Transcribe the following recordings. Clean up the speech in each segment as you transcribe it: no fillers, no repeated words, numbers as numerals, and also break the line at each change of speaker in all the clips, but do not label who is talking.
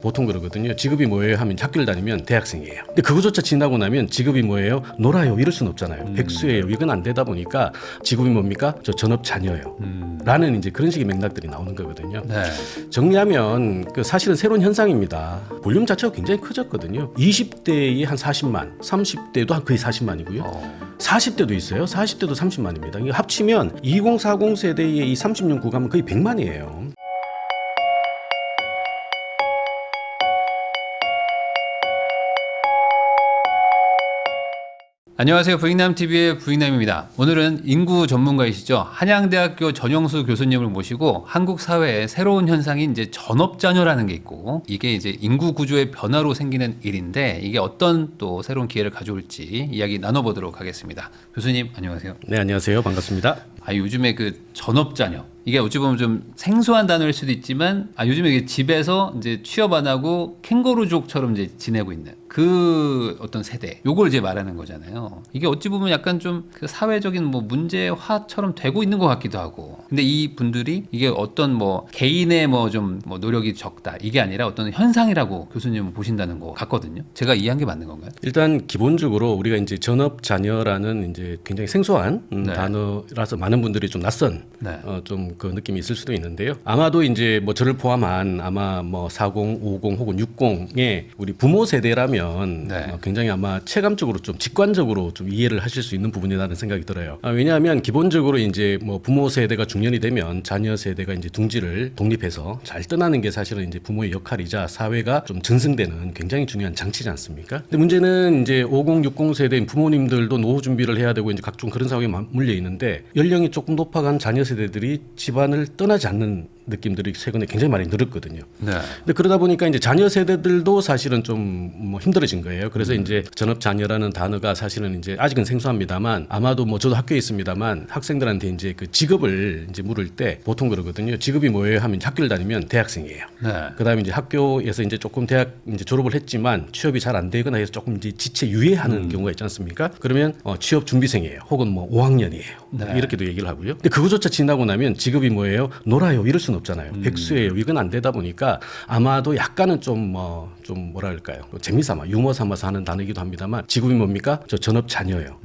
보통 그러거든요. 직업이 뭐예요 하면 학교를 다니면 대학생이에요. 근데 그거조차 지나고 나면 직업이 뭐예요? 놀아요. 이럴 수는 없잖아요. 백수예요. 이건 안 되다 보니까 직업이 뭡니까? 저 전업 자녀예요. 라는 이제 그런 식의 맥락들이 나오는 거거든요.
네.
정리하면 그 사실은 새로운 현상입니다. 볼륨 자체가 굉장히 커졌거든요. 20대에 한 40만, 30대도 한 거의 40만이고요. 40대도 있어요. 40대도 30만입니다. 이거 합치면 2040 세대의 이 30년 구간은 거의 100만이에요.
안녕하세요. 부익남TV의 부익남입니다. 오늘은 인구 전문가이시죠. 한양대학교 전영수 교수님을 모시고 한국 사회의 새로운 현상인 이제 전업자녀라는 게 있고, 이게 이제 인구 구조의 변화로 생기는 일인데, 이게 어떤 또 새로운 기회를 가져올지 이야기 나눠보도록 하겠습니다. 교수님, 안녕하세요.
네, 안녕하세요. 반갑습니다.
요즘에 그 전업자녀, 이게 어찌 보면 좀 생소한 단어일 수도 있지만, 요즘에 이게 집에서 이제 취업 안 하고 캥거루족처럼 이제 지내고 있는 그 어떤 세대, 요걸 이제 말하는 거잖아요. 이게 어찌 보면 약간 좀 그 사회적인 뭐 문제화처럼 되고 있는 것 같기도 하고. 근데 이 분들이 이게 어떤 뭐 개인의 뭐 좀 뭐 노력이 적다, 이게 아니라 어떤 현상이라고 교수님은 보신다는 것 같거든요. 제가 이해한 게 맞는 건가요?
일단 기본적으로 우리가 이제 전업 자녀라는 이제 굉장히 생소한
네.
단어라서 많은 분들이 좀 낯선
네.
좀 그 느낌이 있을 수도 있는데요. 아마도 이제 뭐 저를 포함한 아마 뭐 40, 50 혹은 60의 우리 부모 세대라면
네.
굉장히 아마 체감적으로 좀 직관적으로 좀 이해를 하실 수 있는 부분이라는 생각이 들어요. 왜냐하면 기본적으로 이제 뭐 부모 세대가 중년이 되면 자녀 세대가 이제 둥지를 독립해서 잘 떠나는 게 사실은 이제 부모의 역할이자 사회가 좀 전승되는 굉장히 중요한 장치지 않습니까? 근데 문제는 이제 50, 60 세대인 부모님들도 노후 준비를 해야 되고 이제 각종 그런 상황에 몰려 있는데, 연령이 조금 높아간 자녀 세대들이 집안을 떠나지 않는 느낌들이 최근에 굉장히 많이 늘었거든요.
네.
근데 그러다 보니까 이제 자녀 세대들도 사실은 좀 뭐 힘들어진 거예요. 그래서 이제 전업 자녀라는 단어가 사실은 이제 아직은 생소합니다만, 아마도 뭐 저도 학교에 있습니다만 학생들한테 이제 그 직업을 이제 물을 때 보통 그러거든요. 직업이 뭐예요 하면 학교를 다니면 대학생이에요.
네.
그다음에 이제 학교에서 이제 조금 대학 이제 졸업을 했지만 취업이 잘 안 되거나 해서 조금 이제 지체 유예하는 경우가 있지 않습니까? 그러면 취업 준비생이에요. 혹은 뭐 5학년이에요.
네.
이렇게도 얘기를 하고요. 근데 그거조차 지나고 나면 직업이 뭐예요? 놀아요. 이럴 수는 없잖아요. 백수예요. 이건 안 되다 보니까 아마도 약간은 좀 뭐랄까요? 재미삼아, 유머 삼아서 하는 단어이기도 합니다만, 직업이 뭡니까? 저 전업 자녀예요.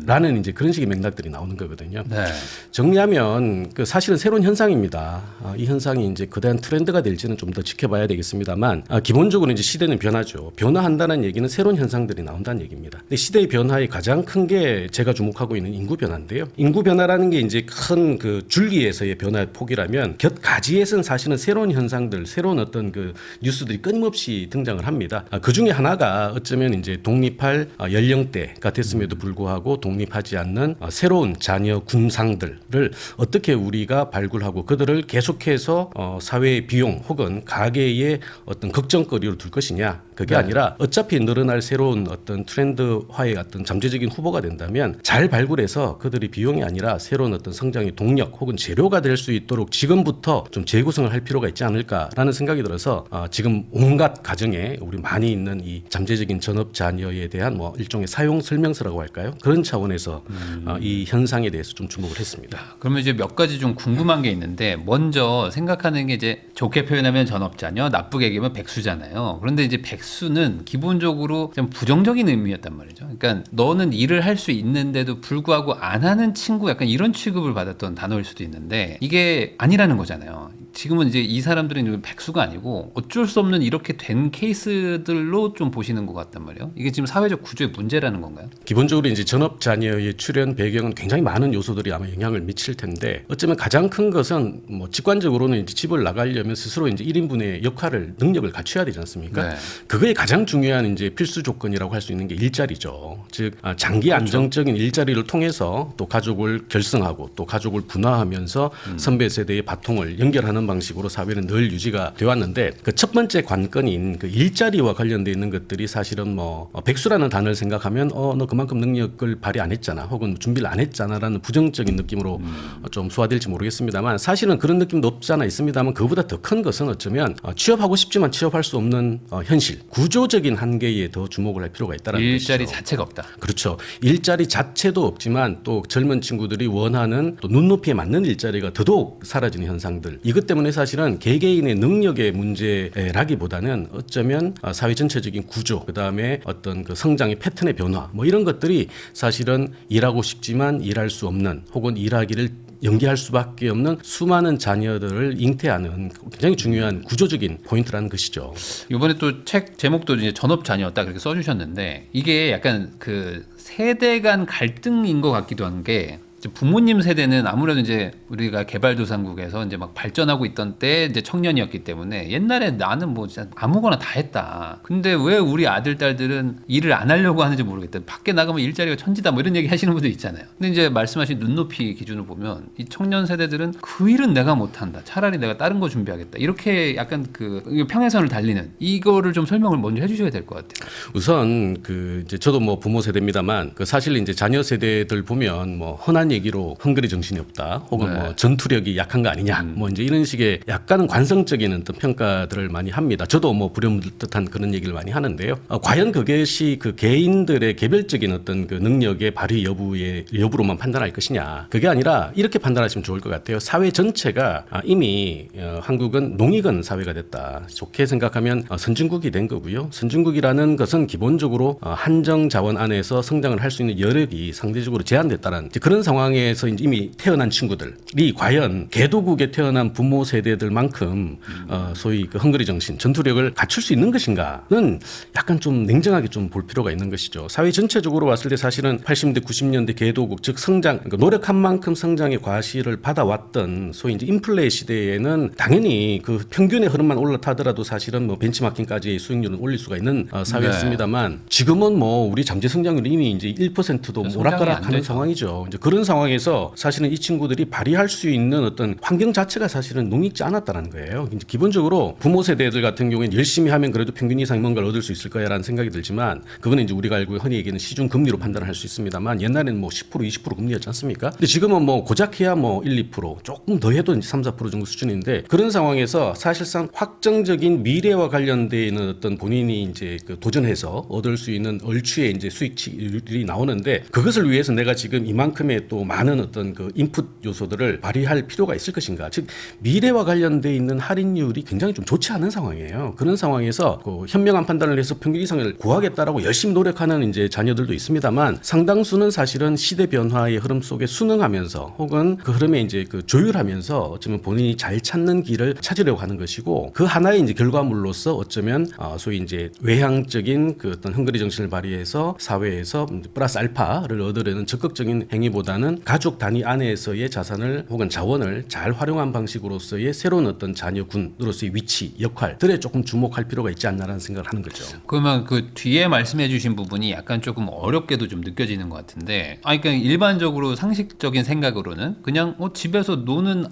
라는 이제 그런 식의 맥락들이 나오는 거거든요.
네.
정리하면 그 사실은 새로운 현상입니다. 이 현상이 이제 거대한 트렌드가 될지는 좀 더 지켜봐야 되겠습니다만, 기본적으로 이제 시대는 변하죠. 변화한다는 얘기는 새로운 현상들이 나온다는 얘기입니다. 근데 시대의 변화의 가장 큰 게 제가 주목하고 있는 인구 변화인데요. 인구 변화라는 게 이제 큰 그 줄기에서의 변화의 폭이라면, 곁가지에서는 사실은 새로운 현상들, 새로운 어떤 그 뉴스들이 끊임없이 등장을 합니다. 그 중에 하나가 어쩌면 이제 독립할 연령대가 됐음에도 불구하고 독립하지 않는 새로운 자녀 군상들을 어떻게 우리가 발굴하고 그들을 계속해서 사회의 비용 혹은 가계의 어떤 걱정거리로 둘 것이냐. 그게
네.
아니라 어차피 늘어날 새로운 어떤 트렌드화의 어떤 잠재적인 후보가 된다면 잘 발굴해서 그들이 비용이 아니라 새로운 어떤 성장의 동력 혹은 재료가 될 수 있도록 지금부터 좀 재구성을 할 필요가 있지 않을까라는 생각이 들어서 지금 온갖 가정에 우리 많이 있는 이 잠재적인 전업 자녀에 대한 뭐 일종의 사용 설명서라고 할까요? 그런 차원에서 이 현상에 대해서 좀 주목을 했습니다.
그러면 이제 몇 가지 좀 궁금한 게 있는데, 먼저 생각하는 게 이제 좋게 표현하면 전업자녀, 나쁘게 얘기하면 백수잖아요. 그런데 이제 백수는 기본적으로 좀 부정적인 의미였단 말이죠. 그러니까 너는 일을 할 수 있는데도 불구하고 안 하는 친구, 약간 이런 취급을 받았던 단어일 수도 있는데, 이게 아니라는 거잖아요. 지금은 이제 이 사람들은 백수가 아니고 어쩔 수 없는 이렇게 된 케이스들로 좀 보시는 것 같단 말이에요. 이게 지금 사회적 구조의 문제라는 건가요?
기본적으로 이제 전업 자녀의 출현 배경은 굉장히 많은 요소들이 아마 영향을 미칠 텐데, 어쩌면 가장 큰 것은 뭐 직관적으로는 이제 집을 나가려면 스스로 이제 1인분의 역할을, 능력을 갖춰야 되지 않습니까?
네.
그거에 가장 중요한 이제 필수 조건이라고 할 수 있는 게 일자리죠. 즉 장기 안정적인 일자리를 통해서 또 가족을 결성하고 또 가족을 분화하면서 선배 세대의 바통을 연결하는 방식으로 사회는 늘 유지가 되어 왔는데, 그 첫 번째 관건인 그 일자리와 관련되어 있는 것들이 사실은 뭐 백수라는 단어를 생각하면 너 그만큼 능력을 발휘 안 했잖아 혹은 준비를 안 했잖아라는 부정적인 느낌으로 좀 소화될지 모르겠습니다만, 사실은 그런 느낌도 없지 않아 있습니다만, 그보다 더 큰 것은 어쩌면 취업하고 싶지만 취업할 수 없는 현실, 구조적인 한계에 더 주목을 할 필요가 있다는 것이죠.
일자리 자체가 없다.
그렇죠. 일자리 자체도 없지만 또 젊은 친구들이 원하는 또 눈높이에 맞는 일자리가 더더욱 사라지는 현상들, 이것 때문에 때문에 사실은 개개인의 능력의 문제라기보다는 어쩌면 사회 전체적인 구조, 그다음에 어떤 그 성장의 패턴의 변화 뭐 이런 것들이 사실은 일하고 싶지만 일할 수 없는 혹은 일하기를 연기할 수밖에 없는 수많은 자녀들을 잉태하는 굉장히 중요한 구조적인 포인트라는 것이죠.
이번에 또 책 제목도 이제 전업 자녀였다 그렇게 써주셨는데 이게 약간 그 세대 간 갈등인 것 같기도 한 게 부모님 세대는 아무래도 이제 우리가 개발도상국에서 이제 막 발전하고 있던 때 이제 청년이었기 때문에 옛날에 나는 뭐 진짜 아무거나 다 했다. 근데 왜 우리 아들 딸들은 일을 안 하려고 하는지 모르겠다. 밖에 나가면 일자리가 천지다 뭐 이런 얘기 하시는 분도 있잖아요. 근데 이제 말씀하신 눈높이 기준을 보면 이 청년 세대들은 그 일은 내가 못 한다. 차라리 내가 다른 거 준비하겠다. 이렇게 약간 그 평행선을 달리는 이거를 좀 설명을 먼저 해주셔야 될 것 같아요.
우선 그 이제 저도 뭐 부모 세대입니다만 그 사실 이제 자녀 세대들 보면 뭐 흔한 얘기로 헝그리 정신이 없다, 혹은
네.
뭐 전투력이 약한 거 아니냐, 뭐 이제 이런 식의 약간은 관성적인 어떤 평가들을 많이 합니다. 저도 뭐 부렴듯한 그런 얘기를 많이 하는데요. 과연 그것이 그 개인들의 개별적인 어떤 그 능력의 발휘 여부로만 판단할 것이냐? 그게 아니라 이렇게 판단하시면 좋을 것 같아요. 사회 전체가 이미 한국은 농익은 사회가 됐다. 좋게 생각하면 선진국이 된 거고요. 선진국이라는 것은 기본적으로 한정 자원 안에서 성장을 할 수 있는 여력이 상대적으로 제한됐다는 그런 상황에서 이미 태어난 친구들이 과연 개도국에 태어난 부모 세대들만큼 소위 그 헝그리 정신, 전투력을 갖출 수 있는 것인가는 약간 좀 냉정하게 좀 볼 필요가 있는 것이죠. 사회 전체적으로 봤을 때 사실은 80년대, 90년대 개도국, 즉 성장, 그러니까 노력한 만큼 성장의 과실을 받아왔던 소위 이제 인플레 시대에는 당연히 그 평균의 흐름만 올라타더라도 사실은 뭐 벤치마킹까지 수익률을 올릴 수가 있는 사회였습니다만 지금은 뭐 우리 잠재 성장률이 이미 이제 1%도 오락가락하는 상황이죠. 이제 그런 상황에서 사실은 이 친구들이 발휘할 수 있는 어떤 환경 자체가 사실은 농익지 않았다는 거예요. 이제 기본적으로 부모 세대들 같은 경우에는 열심히 하면 그래도 평균 이상 뭔가를 얻을 수 있을 거야라는 생각이 들지만 그거는 이제 우리가 알고 흔히 얘기하는 시중 금리로 판단을 할 수 있습니다만 옛날에는 뭐 10% 20% 금리였지 않습니까? 근데 지금은 뭐 고작해야 뭐 1, 2% 조금 더 해도 이제 3, 4% 정도 수준인데 그런 상황에서 사실상 확정적인 미래와 관련돼 있는 어떤 본인이 이제 그 도전해서 얻을 수 있는 얼추의 이제 수익률이 나오는데 그것을 위해서 내가 지금 이만큼의 또 많은 어떤 그 인풋 요소들을 발휘할 필요가 있을 것인가? 즉 미래와 관련돼 있는 할인율이 굉장히 좀 좋지 않은 상황이에요. 그런 상황에서 그 현명한 판단을 해서 평균 이상을 구하겠다라고 열심히 노력하는 이제 자녀들도 있습니다만 상당수는 사실은 시대 변화의 흐름 속에 순응하면서 혹은 그 흐름에 이제 그 조율하면서 어쩌면 본인이 잘 찾는 길을 찾으려고 하는 것이고 그 하나의 이제 결과물로서 어쩌면 소위 이제 외향적인 그 어떤 헝그리 정신을 발휘해서 사회에서 플러스 알파를 얻으려는 적극적인 행위보다는 가족 단위 안에서의 자산을 혹은 자원을 잘 활용한 방식으로서의 새로운 어떤 자녀군으로서의 위치, 역할들에 조금 주목할 필요가 있지 않나라는 생각을 하는 거죠.
그러면 그 뒤에 말씀해주신 부분이 약간 조금 어렵게도 좀 느껴지는 것 같은데, 그러니까 일반적으로 상식적인 생각으로는 그냥 집에서 노는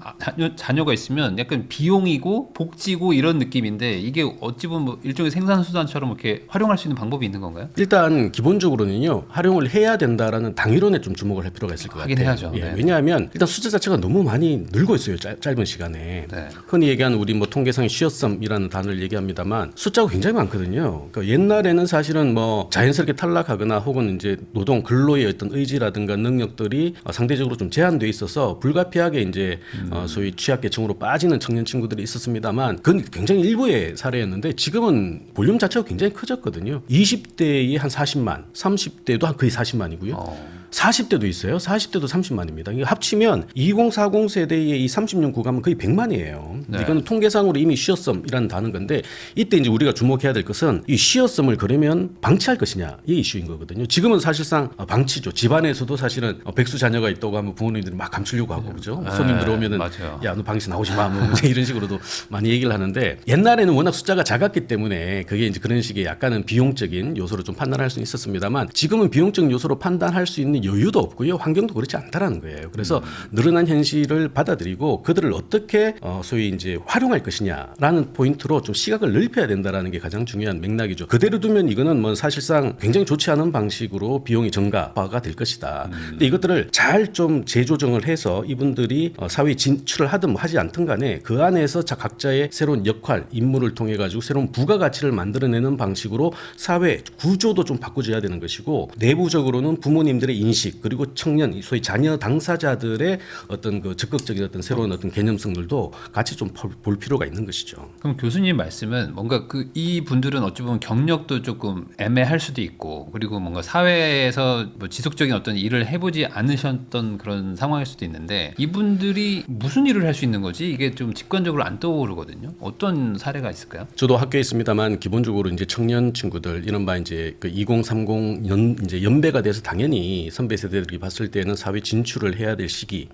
자녀가 있으면 약간 비용이고 복지고 이런 느낌인데 이게 어찌 보면 뭐 일종의 생산수단처럼 이렇게 활용할 수 있는 방법이 있는 건가요?
일단 기본적으로는요 활용을 해야 된다라는 당위론에 좀 주목을 할 필요가 있을 것
하긴
같아요.
해야죠.
예,
네.
왜냐하면 일단 숫자 자체가 너무 많이 늘고 있어요. 짧은 시간에.
네.
흔히 얘기하는 우리 뭐 통계상의 쉬어썸이라는 단어를 얘기합니다만 숫자가 굉장히 많거든요. 그러니까 옛날에는 사실은 뭐 자연스럽게 탈락하거나 혹은 이제 노동 근로의 어떤 의지라든가 능력들이 상대적으로 좀 제한돼 있어서 불가피하게 이제 소위 취약계층으로 빠지는 청년 친구들이 있었습니다만 그건 굉장히 일부의 사례였는데 지금은 볼륨 자체가 굉장히 커졌거든요. 20대에 한 40만, 30대도 거의 40만이고요. 40대도 있어요. 40대도 30만입니다. 이게 합치면 2040 세대의 이 30년 구간은 거의 100만이에요.
네.
이건 통계상으로 이미 쉬어썸이라는 단어인 건데 이때 이제 우리가 주목해야 될 것은 이 쉬어썸을 그러면 방치할 것이냐 이 이슈인 거거든요. 지금은 사실상 방치죠. 집안에서도 사실은 백수 자녀가 있다고 하면 부모님들이 막 감추려고 하고 그죠.
네.
손님들 오면은
맞아요.
야 너 방치 나오지 마 뭐 이런 식으로도 많이 얘기를 하는데 옛날에는 워낙 숫자가 작았기 때문에 그게 이제 그런 식의 약간은 비용적인 요소로 좀 판단할 수 있었습니다만 지금은 비용적 요소로 판단할 수 있는 여유도 없고요. 환경도 그렇지 않다라는 거예요. 그래서 늘어난 현실을 받아들이고 그들을 어떻게 소위 이제 활용할 것이냐라는 포인트로 좀 시각을 넓혀야 된다라는 게 가장 중요한 맥락이죠. 그대로 두면 이거는 뭐 사실상 굉장히 좋지 않은 방식으로 비용이 증가가 될 것이다. 근데 이것들을 잘 좀 재조정을 해서 이분들이 사회 진출을 하든 뭐 하지 않든 간에 그 안에서 각자의 새로운 역할, 임무를 통해 가지고 새로운 부가가치를 만들어내는 방식으로 사회 구조도 좀 바꿔줘야 되는 것이고 내부적으로는 부모님들의 인식 인식 그리고 청년 소위 자녀 당사자들의 어떤 그 적극적인 어떤 새로운 어떤 개념성들도 같이 좀 볼 필요가 있는 것이죠.
그럼 교수님 말씀은 뭔가 이 분들은 어찌 보면 경력도 조금 애매할 수도 있고 그리고 뭔가 사회에서 뭐 지속적인 어떤 일을 해보지 않으셨던 그런 상황일 수도 있는데 이분들이 무슨 일을 할 수 있는 거지? 이게 좀 직관적으로 안 떠오르거든요. 어떤 사례가 있을까요?
저도 학교에 있습니다만 기본적으로 이제 청년 친구들 이른바 이제 그 2030 이제 연배가 돼서 당연히 선배 세대들이 봤을 때는 사회 진출을 해야 될 시기에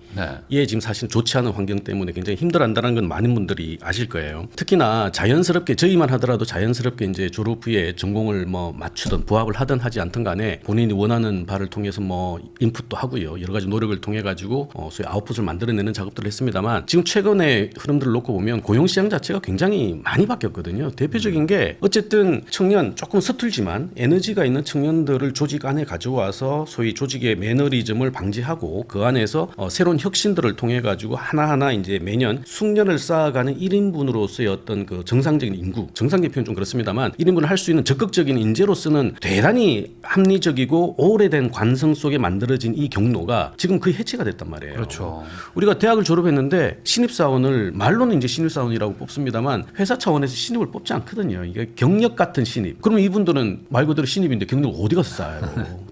지금 사실 좋지 않은 환경 때문에 굉장히 힘들어한다는 건 많은 분들이 아실 거예요. 특히나 자연스럽게 저희만 하더라도 자연스럽게 이제 졸업 후에 전공을 뭐 맞추든 부합을 하든 하지 않든 간에 본인이 원하는 바를 통해서 뭐 인풋도 하고요. 여러 가지 노력을 통해 가지고 소위 아웃풋을 만들어내는 작업들을 했습니다만 지금 최근의 흐름들을 놓고 보면 고용시장 자체가 굉장히 많이 바뀌었거든요. 대표적인 게 어쨌든 청년 조금 서툴지만 에너지가 있는 청년들을 조직 안에 가져와서 소위 조직의 매너리즘을 방지하고 그 안에서 새로운 혁신들을 통해 가지고 하나하나 이제 매년 숙련을 쌓아가는 1인분으로서의 어떤 그 정상적인 인구, 정상적인 표현 좀 그렇습니다만 1인분을 할 수 있는 적극적인 인재로서는 대단히 합리적이고 오래된 관성 속에 만들어진 이 경로가 지금 거의 해체가 됐단 말이에요.
그렇죠.
우리가 대학을 졸업했는데 신입사원을 말로는 이제 신입사원이라고 뽑습니다만 회사 차원에서 신입을 뽑지 않거든요. 이게 경력 같은 신입. 그러면 이분들은 말 그대로 신입인데 경력을 어디 가서 쌓아요.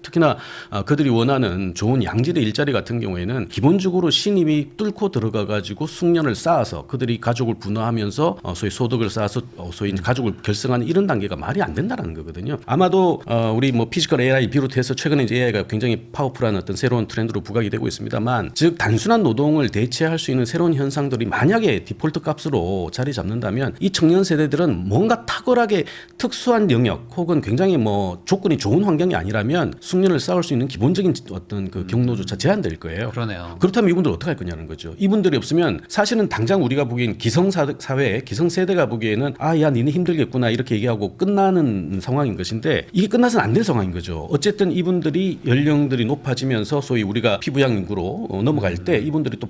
특히나 그들이 원하는 좋은 양질의 일자리 같은 경우에는 기본적으로 신입이 뚫고 들어가 가지고 숙련을 쌓아서 그들이 가족을 분화하면서 소위 소득을 쌓아서 소위 이제 가족을 결성하는 이런 단계가 말이 안 된다는 거거든요. 아마도 우리 뭐 피지컬 AI 비롯해서 최근에 이제 AI가 굉장히 파워풀한 어떤 새로운 트렌드로 부각이 되고 있습니다만 즉 단순한 노동을 대체할 수 있는 새로운 현상들이 만약에 디폴트 값으로 자리 잡는다면 이 청년 세대들은 뭔가 탁월하게 특수한 영역 혹은 굉장히 뭐 조건이 좋은 환경이 아니라면 숙련을 쌓을 수 있는 기본적인 어떤 그 경로조차 제한될 거예요.
그러네요.
그렇다면 이분들 어떻게 할 거냐는 거죠. 이분들이 없으면 사실은 당장 우리가 보기엔 기성사회, 기성세대가 보기에는 야 니네 힘들겠구나 이렇게 얘기하고 끝나는 상황인 것인데 이게 끝나서는 안 될 상황인 거죠. 어쨌든 이분들이 연령들이 높아지면서 소위 우리가 피부양 인구로 넘어갈 때 이분들이 또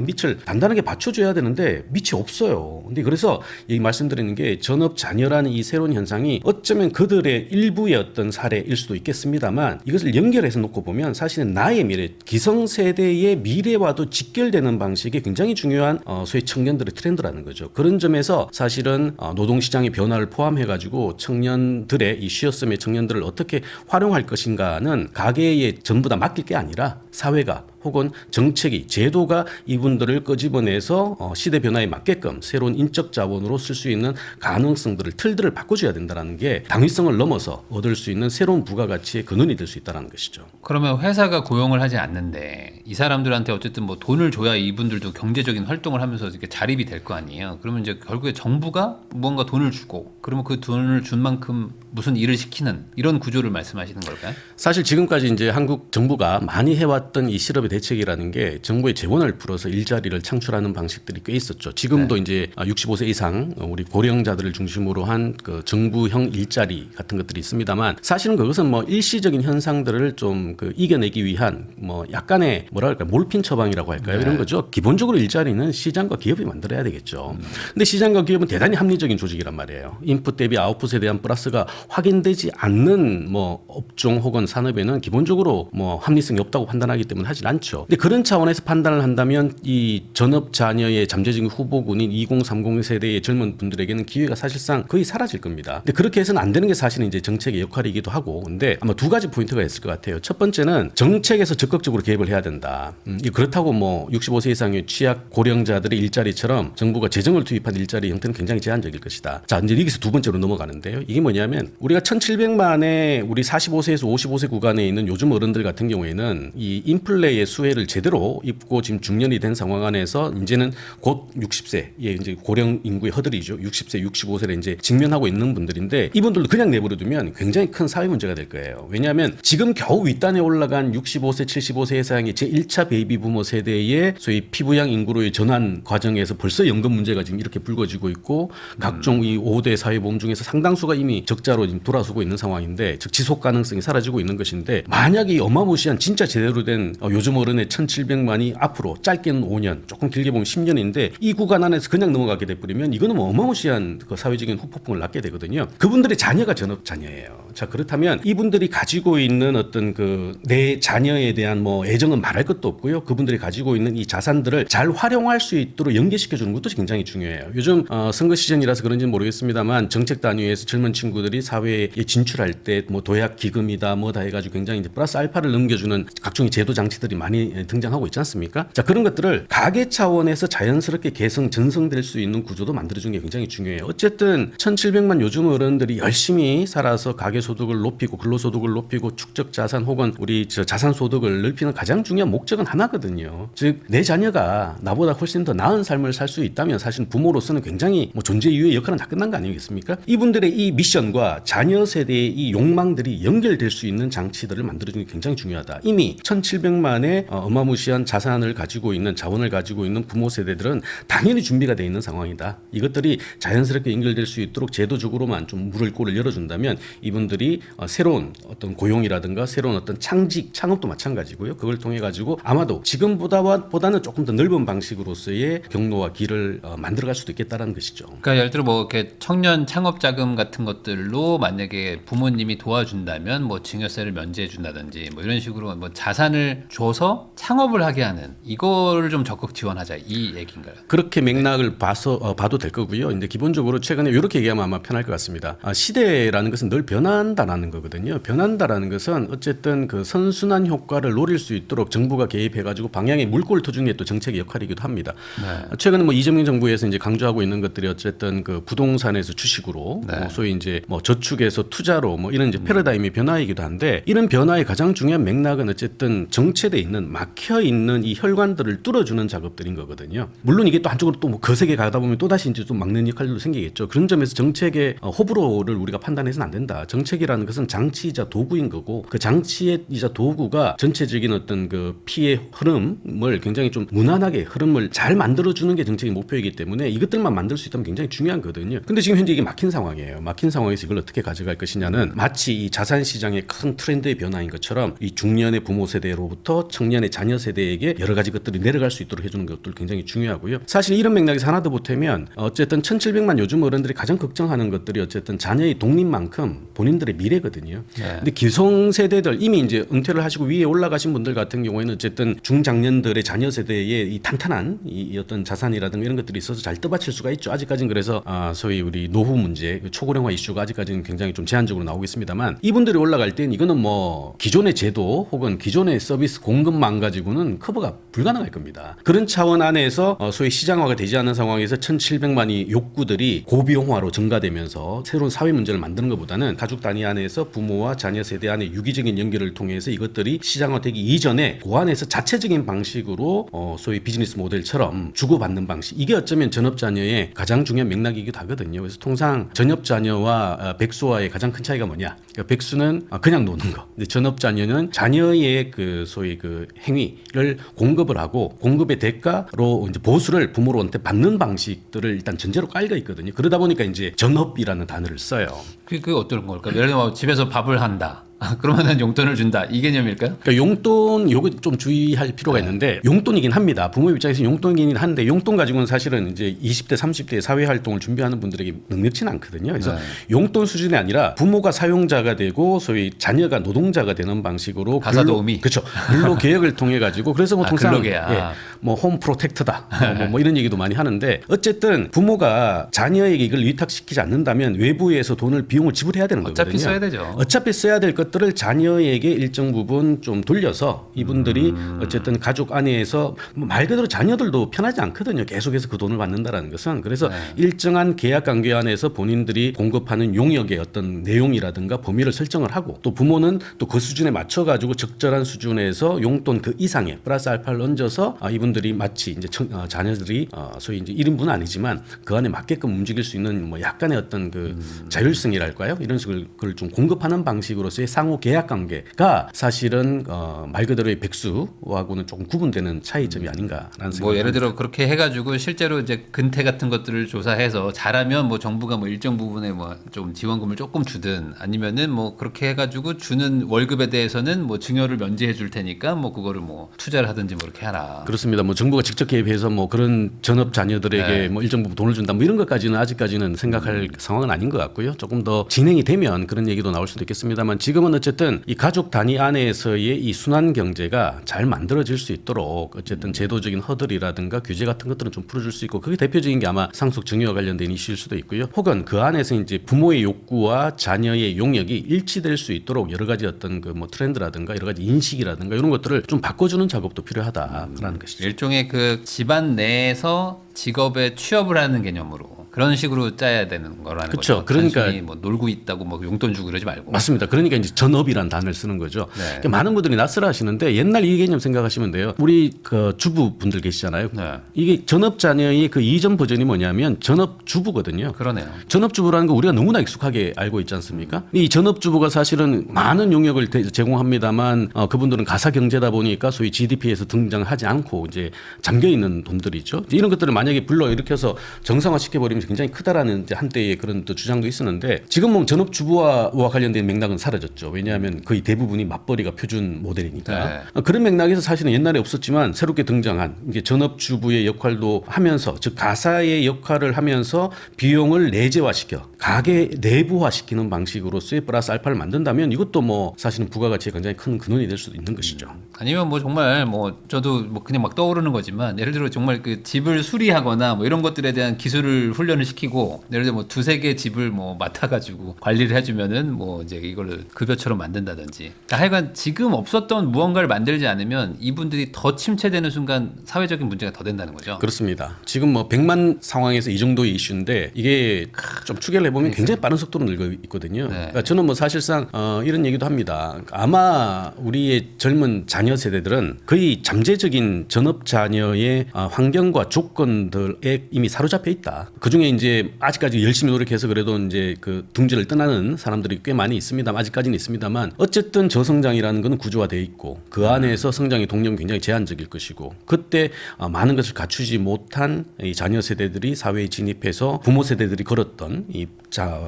밑을 단단하게 받쳐줘야 되는데 밑이 없어요. 근데 그래서 이 말씀드리는 게 전업 자녀라는 이 새로운 현상이 어쩌면 그들의 일부의 어떤 사례일 수도 있겠습니다만 이것을 연결해서 놓고 보면 사실은 나의 미래, 기성세대의 미래와도 직결되는 방식이 굉장히 중요한 소위 청년들의 트렌드라는 거죠. 그런 점에서 사실은 노동시장의 변화를 포함해가지고 청년들의 이 쉬었음의 청년들을 어떻게 활용할 것인가는 가계에 전부 다 맡길 게 아니라 사회가 혹은 정책이 제도가 이분들을 끄집어내서 시대 변화에 맞게끔 새로운 인적 자본으로 쓸 수 있는 가능성들을 틀들을 바꿔줘야 된다는 게 당위성을 넘어서 얻을 수 있는 새로운 부가가치의 근원이 될 수 있다는 것이죠.
그러면 회사가 고용을 하지 않는데 이 사람들한테 어쨌든 뭐 돈을 줘야 이분들도 경제적인 활동을 하면서 이렇게 자립이 될 거 아니에요. 그러면 이제 결국에 정부가 뭔가 돈을 주고 그러면 그 돈을 준 만큼 무슨 일을 시키는 이런 구조를 말씀하시는 걸까요?
사실 지금까지 이제 한국 정부가 많이 해왔던 이 실업의 대책이라는 게 정부의 재원을 풀어서 일자리를 창출하는 방식들이 꽤 있었죠. 지금도 이제 65세 이상 우리 고령자들을 중심으로 한 그 정부형 일자리 같은 것들이 있습니다만 사실은 그것은 뭐 일시적인 현상들을 좀 그 이겨내기 위한 뭐 약간의 뭐랄까 몰핀 처방이라고 할까요? 이런 거죠. 기본적으로 일자리는 시장과 기업이 만들어야 되겠죠. 근데 시장과 기업은 대단히 합리적인 조직이란 말이에요. 인풋 대비 아웃풋에 대한 플러스가 확인되지 않는 뭐 업종 혹은 산업에는 기본적으로 뭐 합리성이 없다고 판단하기 때문에 하진 않죠. 근데 그런 차원에서 판단을 한다면 이 전업 자녀의 잠재적인 후보군인 2030 세대의 젊은 분들에게는 기회가 사실상 거의 사라질 겁니다. 근데 그렇게 해서는 안 되는 게 사실은 이제 정책의 역할이기도 하고, 근데 아마 두 가지 포인트가 있을 것 같아요. 첫 번째는 정책에서 적극적으로 개입을 해야 된다. 그렇다고 뭐 65세 이상의 취약 고령자들의 일자리처럼 정부가 재정을 투입한 일자리 형태는 굉장히 제한적일 것이다. 자, 이제 여기서 두 번째로 넘어가는데요. 이게 뭐냐면 우리가 1,700만의 우리 45세에서 55세 구간에 있는 요즘 어른들 같은 경우에는 이 인플레의 수혜를 제대로 입고 지금 중년이 된 상황 안에서 이제는 곧 60세, 이제 고령 인구의 허들이죠. 60세, 65세를 이제 직면하고 있는 분들인데 이분들도 그냥 내버려두면 굉장히 큰 사회 문제가 될 거예요. 왜냐하면 지금 겨우 윗단에 올라간 65세, 75세 이상의 제1차 베이비 부모 세대의 소위 피부양 인구로의 전환 과정에서 벌써 연금 문제가 지금 이렇게 불거지고 있고 각종 이 5대 사회보험 중에서 상당수가 이미 적자로 지금 돌아서고 있는 상황인데 즉 지속 가능성이 사라지고 있는 것인데 만약에 이 어마무시한 진짜 제대로 된 요즘 어른의 1,700만이 앞으로 짧게는 5년 조금 길게 보면 10년인데 이 구간 안에서 그냥 넘어가게 돼버리면 이거는 뭐 어마무시한 그 사회적인 후폭풍을 낳게 되거든요. 그분들의 자녀가 전업 자녀예요. 자 그렇다면 이분들이 가지고 있는 어떤 그 내 자녀에 대한 뭐 애정은 말할 것도 없고요. 그분들이 가지고 있는 이 자산들을 잘 활용할 수 있도록 연계시켜 주는 것도 굉장히 중요해요. 요즘 선거 시즌이라서 그런지는 모르겠습니다만 정책 단위에서 젊은 친구들이 사회에 진출할 때 뭐 도약 기금이다 뭐다 해가지고 굉장히 이제 플러스 알파를 넘겨주는 각종의 제도 장치들이 많이 등장하고 있지 않습니까? 자 그런 것들을 가계 차원에서 자연스럽게 개성 전성될 수 있는 구조도 만들어주는 게 굉장히 중요해요. 어쨌든 1,700만 요즘 어른들이 열심히 살아서 가계 소득을 높이고 근로소득을 높이고 축적 자산 혹은 우리 자산 소득을 넓히는 가장 중요한 목적은 하나거든요. 즉 내 자녀가 나보다 훨씬 더 나은 삶을 살 수 있다면 사실 부모로서는 굉장히 뭐 존재 이유의 역할은 다 끝난 거 아니겠습니까? 이분들의 이 미션과 자녀 세대의 이 욕망들이 연결될 수 있는 장치들을 만들어주는 게 굉장히 중요하다. 이미 1,700만의 어마무시한 자산을 가지고 있는 자원을 가지고 있는 부모 세대들은 당연히 준비가 되어 있는 상황이다. 이것들이 자연스럽게 연결될 수 있도록 제도적으로만 좀 물을 꼴을 열어준다면 이분들이 새로운 어떤 고용이라든가 새로운 어떤 창업도 마찬가지고요. 그걸 통해 가지고 아마도 지금보다는 조금 더 넓은 방식으로서의 경로와 길을 만들어갈 수도 있겠다라는 것이죠.
그러니까 예를 들어 뭐 이렇게 청년 창업 자금 같은 것들로 만약에 부모님이 도와준다면 뭐 증여세를 면제해 준다든지 뭐 이런 식으로 뭐 자산을 줘서 창업을 하게 하는 이거를 좀 적극 지원하자 이 얘기인가요?
그렇게 맥락을 봐도 될 거고요. 근데 기본적으로 최근에 이렇게 얘기하면 아마 편할 것 같습니다. 시대라는 것은 늘 변한다라는 거거든요. 변한다라는 것은 어쨌든 그 선순환 효과를 노릴 수 있도록 정부가 개입해가지고 방향에 물꼬를 터주는 게 또 정책의 역할이기도 합니다.
네.
최근에 뭐 이재명 정부에서 이제 강조하고 있는 것들이 어쨌든 그 부동산에서 주식으로
네.
소위 이제 뭐 저축에서 투자로 뭐 이런 이제 패러다임의 변화이기도 한데 이런 변화의 가장 중요한 맥락은 어쨌든 정체돼 있는 막혀 있는 이 혈관들을 뚫어주는 작업들인 거거든요. 물론 이게 또 한쪽으로 또 뭐 거세게 가다 보면 또 다시 이제 좀 막는 역할도 생기겠죠. 그런 점에서 정책의 호불호를 우리가 판단해서는 안 된다. 정책이라는 것은 장치이자 도구인 거고 그 장치이자 도구가 전체적인 어떤 그 피해 흐름을 굉장히 좀 무난하게 흐름을 잘 만들어주는 게 정책의 목표이기 때문에 이것들만 만들 수 있다면 굉장히 중요한 거거든요. 근데 지금 현재 이게 막힌 상황이에요. 막힌 상황에서 이걸 어떻게 가져갈 것이냐는 마치 이 자산 시장의 큰 트렌드의 변화인 것처럼 이 중년의 부모 세대로부터 청년의 자녀 세대에게 여러 가지 것들이 내려갈 수 있도록 해주는 것들 굉장히 중요하고요. 사실 이런 맥락에서 하나 더 보태면 어쨌든 1,700만 요즘 어른들이 가장 걱정하는 것들이 어쨌든 자녀의 독립만큼 본인들의 미래거든요.
네.
근데 기성세대들 이미 이제 은퇴를 하시고 위에 올라가신 분들 같은 경우에는 어쨌든 중장년들의 자녀 세대의 이 탄탄한 이 어떤 자산이라든가 이런 것들이 있어서 잘 떠받칠 수가 있죠. 아직까지는 그래서 소위 우리 노후 문제, 초고령화 이슈가 아직까지는 굉장히 좀 제한적으로 나오고 있습니다만 이분들이 올라갈 땐 이거는 뭐 기존의 제도 혹은 기존의 서비스 공급망 가지고는 커버가 불가능할 겁니다. 그런 차원 안에서 소위 시장화가 되지 않은 상황에서 1,700만이 욕구들이 고비용화로 증가되면서 새로운 사회 문제를 만드는 것보다는 가족 단위 안에서 부모와 자녀 세대 안의 유기적인 연결을 통해서 이것들이 시장화되기 이전에 그 안에서 자체적인 방식으로 소위 비즈니스 모델처럼 주고받는 방식 이게 어쩌면 전업자녀의 가장 중요한 맥락이기도 하거든요. 그래서 통상 전업자녀와 백수와의 가장 큰 차이가 뭐냐? 그러니까 백수는 그냥 노는 거. 근데 전업자녀는 자녀의 그 소위 그 행위를 공급을 하고 공급의 대가로 이제 보수를 부모로한테 받는 방식들을 일단 전제로 깔려 있거든요. 그러다 보니까 이제 전업이라는 단어를 써요.
그게 어떤 걸까? 예를 들어 뭐 집에서 밥을 한다. 그러면은 용돈을 준다. 이 개념일까요?
그러니까 용돈 요거 좀 주의할 필요가 있는데 용돈이긴 합니다. 부모 입장에서 용돈이긴 한데 용돈 가지고는 사실은 이제 20대 30대의 사회 활동을 준비하는 분들에게 넉넉치는 않거든요. 그래서 용돈 수준이 아니라 부모가 사용자가 되고 소위 자녀가 노동자가 되는 방식으로
가사도우미.
그렇죠. 근로 계획을 통해 가지고 그래서 뭐 통상
근로계야.
뭐 홈 프로텍터다 뭐 이런 얘기도 많이 하는데 어쨌든 부모가 자녀에게 이걸 위탁시키지 않는다면 외부에서 비용을 지불해야 되는 거거든요.
어차피 써야 되죠.
어차피 써야 될 것들을 자녀에게 일정 부분 좀 돌려서 이분들이 어쨌든 가족 안에서 말 그대로 자녀들도 편하지 않거든요. 계속해서 그 돈을 받는다라는 것은. 그래서 일정한 계약 관계 안에서 본인들이 공급하는 용역의 어떤 내용이라든가 범위를 설정을 하고 또 부모는 또 그 수준에 맞춰 가지고 적절한 수준에서 용돈 그 이상의 플러스 알파를 얹어서 이분들 사람들이 마치 이제 자녀들이 소위 이제 1인분 아니지만 그 안에 맞게끔 움직일 수 있는 뭐 약간의 어떤 그 자율성이랄까요? 이런 식을 그걸 좀 공급하는 방식으로서의 상호 계약 관계가 사실은 말 그대로의 백수하고는 조금 구분되는 차이점이 아닌가라는 생각이
뭐 예를 들어 그렇게 해가지고 실제로 이제 근태 같은 것들을 조사해서 잘하면 뭐 정부가 뭐 일정 부분에 뭐 좀 지원금을 조금 주든 아니면은 뭐 그렇게 해가지고 주는 월급에 대해서는 뭐 증여를 면제해 줄 테니까 뭐 그거를 뭐 투자를 하든지 뭐 이렇게 하라.
그렇습니다. 뭐 정부가 직접 개입해서 뭐 그런 전업 자녀들에게
네.
뭐 일정 부분 돈을 준다 뭐 이런 것까지는 아직까지는 생각할 상황은 아닌 것 같고요. 조금 더 진행이 되면 그런 얘기도 나올 수도 있겠습니다만 지금은 어쨌든 이 가족 단위 안에서의 이 순환 경제가 잘 만들어질 수 있도록 어쨌든 제도적인 허들이라든가 규제 같은 것들은 좀 풀어줄 수 있고 그게 대표적인 게 아마 상속 증여와 관련된 이슈일 수도 있고요. 혹은 그 안에서 이제 부모의 욕구와 자녀의 용역이 일치될 수 있도록 여러 가지 어떤 그 뭐 트렌드라든가 여러 가지 인식이라든가 이런 것들을 좀 바꿔주는 작업도 필요하다라는 것이죠.
일종의 그 집안 내에서 직업에 취업을 하는 개념으로 그런 식으로 짜야 되는 거라는
그쵸.
거죠.
그러니까
단순히 뭐 놀고 있다고 뭐 용돈 주고 그러지 말고.
맞습니다. 그러니까 이제 전업이라는 단어를 쓰는 거죠.
네.
그러니까 많은 분들이 낯설어 하시는데 옛날 이 개념 생각하시면 돼요. 우리 그 주부분들 계시잖아요.
네.
이게 전업 자녀의 그 이전 버전이 뭐냐면 전업 주부거든요.
그러네요.
전업주부라는 거 우리가 너무나 익숙하게 알고 있지 않습니까? 이 전업주부가 사실은 많은 용역을 제공합니다만 그분들은 가사 경제다 보니까 소위 GDP에서 등장하지 않고 이제 잠겨 있는 돈들이죠. 이런 것들을 만약에 불러 일으켜서 정상화 시켜버리면 굉장히 크다라는 이제 한때의 그런 또 주장도 있었는데 지금은 전업주부와 관련된 맥락은 사라졌죠. 왜냐하면 거의 대부분이 맞벌이가 표준 모델이니까 그런 맥락에서 사실은 옛날에 없었지만 새롭게 등장한 이게 전업주부의 역할도 하면서 즉 가사의 역할을 하면서 비용을 내재화시켜 가계 내부화시키는 방식으로서의 플러스 알파를 만든다면 이것도 뭐 사실은 부가가치의 굉장히 큰 근원이 될 수도 있는 것이죠.
아니면 뭐 정말 뭐 저도 뭐 그냥 막 떠오르는 거지만 예를 들어 정말 그 집을 수리하거나 뭐 이런 것들에 대한 기술을 훈련을 시키고 예를 들어 뭐 두세 개 집을 뭐 맡아가지고 관리를 해주면은 뭐 이제 이걸 급여처럼 만든다든지 하여간 지금 없었던 무언가를 만들지 않으면 이분들이 더 침체되는 순간 사회적인 문제가 더 된다는 거죠.
그렇습니다. 지금 뭐 100만 상황에서 이 정도의 이슈인데 이게 좀 추계를 해보면 굉장히 빠른 속도로 늘고 있거든요.
네.
그러니까 저는 뭐 사실상 이런 얘기도 합니다. 아마 우리의 젊은 자녀 세대들은 거의 잠재적인 전업 자녀의 환경과 조건들에 이미 사로잡혀 있다. 그 중에 이제 아직까지 열심히 노력해서 그래도 이제 그 둥지를 떠나는 사람들이 꽤 많이 있습니다. 아직까지는 있습니다만 어쨌든 저성장이라는 것은 구조화되어 있고 그 안에서 성장의 동력은 굉장히 제한적일 것이고 그때 많은 것을 갖추지 못한 이 자녀 세대들이 사회에 진입해서 부모 세대들이 걸었던 이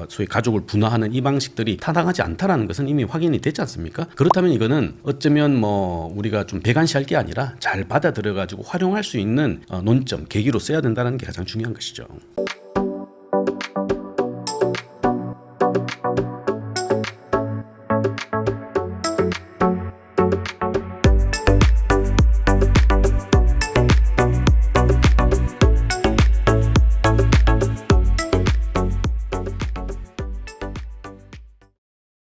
소위 가족을 분화하는 이 방식들이 타당하지 않다라는 것은 이미 확인이 됐지 않습니까? 그렇다면 이거는 어쩌면 뭐 우리가 좀 배관시할 게 아니라 잘 받아들여 가지고 활용할 수 있는 논점, 계기로 써야 된다는 게 가장 중요한 것이죠.